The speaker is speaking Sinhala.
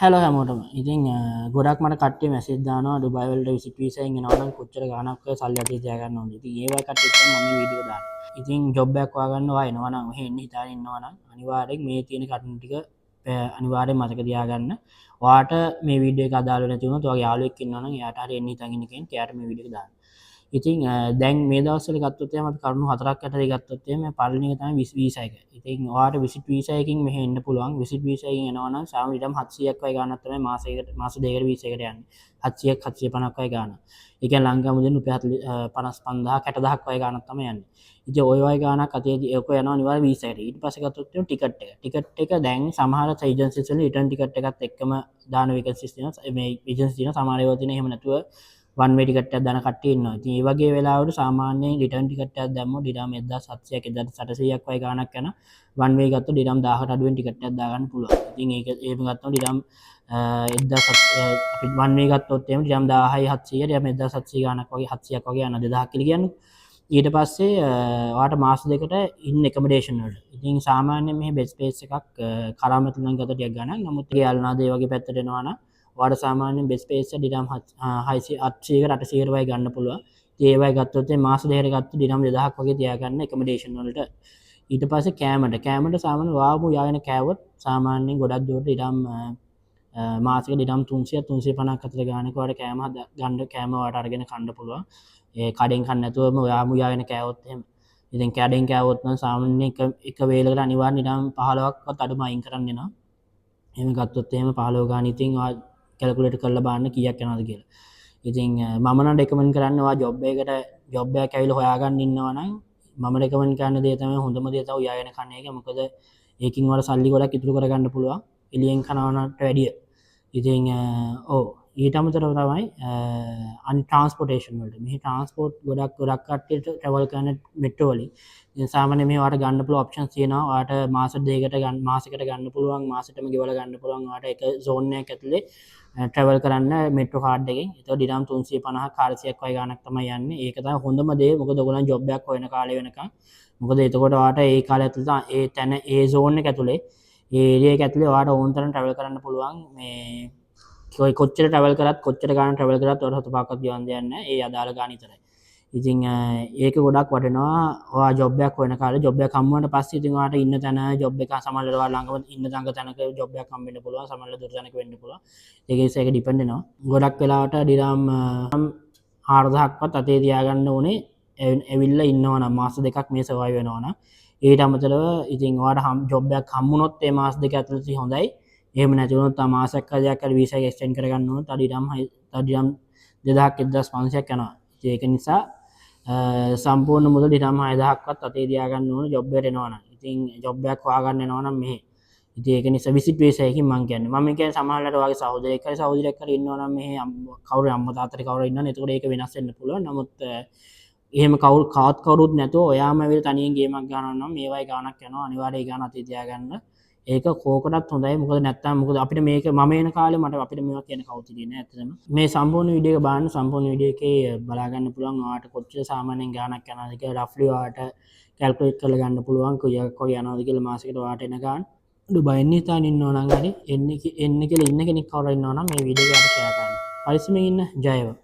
හැලෝ හැමෝටම ඉතින් ගොඩක් මට කට්ටිය මැසේජ් දානවා ඩුබායි වලට විසිට් වීසා එකෙන් එනවා නම් කොච්චර ගාණක් ඔය සල්ලි අතේ තියාගන්න ඕනද. ඉතින් ඒ වගේ කට්ටියට තමයි මම මේ වීඩියෝ දාන්නේ. ඉතින් ජොබ් එකක් හොයාගන්න ඔයා එනවා නම් මෙහෙ එන්න හිතාගෙන ඉන්නවා නම් අනිවාර්යෙන් මේ තියෙන කටුන් ටික අනිවාර්යෙන් මතක තියාගන්න. ඔයාට මේ වීඩියෝ එක අදාළ නැති වුණොත් ඔයාගේ යාළුවෙක් ඉන්නවා නම් එයාට හරි එන්න හිතාගෙන ඉන්න කෙනෙක් එයාට මේ වීඩියෝ එක දාන්න. ඉතින් දැන් මේ දවස්වල ගත්තොත් එහෙනම් අපි කරුණු හතරක් යටතේ ගත්තොත් එහෙනම් පළවෙනි එක තමයි විසිට් වීසා එක. ඉතින් ඔයාට විසිට් වීසා එකකින් මෙහෙ එන්න පුළුවන්. විසිට් වීසා එකකින් එනවා නම් සාමාන්‍ය ඊටම 700ක් වගේ ගාණක් තමයි මාසෙකට මාස දෙකකට වීසා එකට යන්නේ. 700ක් 750ක් වගේ ගාණක්. ඒ කියන්නේ ලංකාව මුදෙන් රුපියල් 55000 60000ක් වගේ ගාණක් තමයි යන්නේ. ඉතින් ඔය වගේ ගාණක් අතේදී ඔක යනවා අනිවාර්ය වීසා එකට. ඊට පස්සේ ගත්තොත් එහෙනම් ටිකට් එක. ටිකට් එක දැන් සමහර ඒජන්සිස් වල රිටර්න් ටිකට් එකත් එක්කම දාන වේකන්සිස් තියෙනවා. මේ ඒජන්සි තියෙනවා සමහර ඒවා තියෙනවා එහෙම නැතුව වන් වේ ටිකට් එකක් දාන කට්ටිය ඉන්නවා. ඉතින් මේ වගේ වෙලාවලට සාමාන්‍යයෙන් රිටර්න් ටිකට් එකක් දැම්මොත් ඩිරම් 1700ක් 1800ක් වගේ ගාණක් යන වන් වේ ගත්තොත් ඩිරම් 1000කට අඩුවෙන් ටිකට් එකක් දාගන්න පුළුවන්. ඉතින් ඒක එහෙම ගත්තොත් ඩිරම් 1700 අපි වන් වේ ගත්තොත් එහෙම ඩිරම් 10700 ඩිරම් 1700 ගාණක් වගේ 700ක් වගේ යන 2000ක් කියලා කියන්නේ. ඊට පස්සේ ඔයාට මාස දෙකට ඉන් එකමඩේෂන් වලට. ඉතින් සාමාන්‍යයෙන් මෙහි බෙස් ස්පේස් එකක් කරාමත නම් ගත ටිකක් ගණන්. නමුත් ඒ අල්නාද ඒ වගේ පැත්තට එනවා නම් ඔයාට සාමාන්‍යයෙන් බෙස් ස්පේස් එක ඩිරම් 600 800කට 800කට වගේ ගන්න පුළුවන්. ඉතින් ඒ වගේ ගත්තොත් මාස දෙකකට ගත්තොත් ඩිරම් 2000ක් වගේ තියාගන්න එකමඩේෂන් වලට. ඊට පස්සේ කෑමට සාමාන්‍ය වාපු යාගෙන කෑවොත් සාමාන්‍යයෙන් ගොඩක් දුරට ඩිරම් මාසෙක ඩිරම් 300 350ක් අතර ගානක වල කෑම ගන්න කෑම වලට අරගෙන කන්න පුළුවන්. ඒ කඩෙන් කන්න නැතුවම ඔයාම යාගෙන කෑවොත් එහෙම. ඉතින් කැඩෙන් කෑවොත් නම් සාමාන්‍යයෙන් එක වේලකට අනිවාර්යෙන් ඩිරම් 15ක්වත් අඩුම අයින් කරන්න වෙනවා. එහෙම ගත්තොත් එහෙම 15 ගාන ඉතින් ඔයා කැල්කියුලේට් කරලා බලන්න කීයක් යනවද කියලා. ඉතින් මම නම් රෙකමන්ඩ් කරන්නේ ඔයා ජොබ් එකක් ඇවිල්ලා හොයාගන්න ඉන්නවා නම් මම රෙකමන්ඩ් කරන දේ තමයි හොඳම දේ තමයි යාගෙන කන්න එක. මොකද ඒකින් වල සල්ලි ගොඩක් ඉතුරු කරගන්න පුළුවන් එළියෙන් කනවනට වැඩිය. ඉතින් ඔව් ඊට අමතරව තමයි අනි ට්‍රාන්ස්පෝර්ටේෂන් වලට. මෙහි ට්‍රාන්ස්පෝර්ට් ගොඩක් කට්ටියට ට්‍රැවල් කරන මෙට්‍රෝ වලින්. ඉතින් සාමාන්‍යයෙන් මෙහි ඔයාලට ගන්න පුළුවන් ඔප්ෂන්ස් තියෙනවා. ඔයාට මාස දෙකකට මාසෙකට ගන්න පුළුවන්, මාසෙටම ගෙවලා ගන්න පුළුවන්. ඔයාට එක zone එකක් ඇතුලේ ට්‍රැවල් කරන්න මෙට්‍රෝ කාඩ් එකෙන්. ඒතකොට ඩිරම් 350ක් 400ක් වගේ ගාණක් තමයි යන්නේ. ඒක තමයි හොඳම දේ. මොකද ඔයගොල්ලන් ජොබ් එකක් හොයන කාලේ වෙනකන්. මොකද එතකොට ඔයාට ඒ කාලය ඇතුළත ඒ තැන ඒ zone එක ඇතුලේ ඒ ඒරියා එක ඇතුලේ ඔයාට ඕන තරම් ට්‍රැවල් කරන්න පුළුවන්. මේ කොච්චර ට්‍රැවල් කරත් කොච්චර ගාන ට්‍රැවල් කරත් ඔයාලට හත පහක්වත් ගෙවන්න දෙයක් නැහැ. ඒ අදාළ ගාන විතරයි. ඉතින් ඒක ගොඩක් වටිනවා. ඔයා ජොබ් එකක් හොයන කාලේ ජොබ් එකක් හම්බුනට පස්සේ ඉතින් ඔයාට ඉන්න තැන ජොබ් එක සමහරවිට ඔයා ළඟම ඉන්න තැනක ජොබ් එකක් හම්බෙන්න පුළුවන්. සමහරවිට දුර තැනක වෙන්න පුළුවන්. ඒක නිසා ඒක ඩිපෙන්ඩ් වෙනවා. ගොඩක් වෙලාවට ඩිරම් 4000ක්වත් අතේ තියාගන්න ඕනේ. ඇවිල්ලා ඉන්නවා නම් මාස දෙකක් මේ සර්වයිව් වෙනවා නම්. ඊට අමතරව ඉතින් ඔයාට ජොබ් එකක් හම්බුනොත් ඒ මාස දෙක ඇතුළත හොඳයි. එහෙම නැති වුණොත් තා මාසයක් හදයක් හරි වීසා එක එක්ස්ටෙන්ඩ් කරගන්න ඕන. ඩිරම් 2000ක් 1500ක් යනවා. ඒක නිසා සම්පූර්ණ මුදල් ඩිරම් 6000ක්වත් අතේ තියාගන්න ඕන ජොබ් එකට එනවා නම්. ඉතින් ජොබ් එකක් හොයාගන්න එනවා නම් මෙහෙ. ඉතින් ඒක නිසා විසිට් වීසා එකකින් මම කියන්නේ. මම කියන්නේ සමහරවිට ඔයාගේ සහෝදරයෙක් හරි ඉන්නවා නම් මෙහෙ කවුරු අම්මා තාත්තා කවුරු ඉන්නවනේ. එතකොට ඒක වෙනස් වෙන්න පුළුවන්. නමුත් එහෙම කවුරුත් නැතුව ඔයාම ඇවිල්ලා තනියෙන් ගේමක් ගන්නවා නම් මේ වගේ ගාණක් යනවා. අනිවාර්යයෙන් ඒ ගාණ අතේ තියාගන්න. ඒක කෝකටත් හොඳයි. මොකද අපිට මේක මම එන කාලේ මට අපිට මේවා කියන කවුරුත් ඉන්නේ නැහැ ඇත්තටම. මේ සම්පූර්ණ වීඩියෝ එක බලන්න. සම්පූර්ණ වීඩියෝ එකේ බලා ගන්න පුළුවන් ඔයාට කොච්චර සාමාන්‍යයෙන් ගාණක් යනවද කියලා රෆ්ලි ඔයාට කැල්කියුලේට් කරලා ගන්න පුළුවන්. කොයියක් වගේ යනවද කියලා මාසෙකට ඔයාට එන ගාණ. ඩුබායි එන්න හිතාගෙන ඉන්නවා නම් හරි එන්න කියලා ඉන්න කෙනෙක් කවුරු ඉන්නවා නම් මේ වීඩියෝ එක ඔයාලට ෂෙයා කරන්න. පරිස්සමෙන් ඉන්න. ජය වේවා.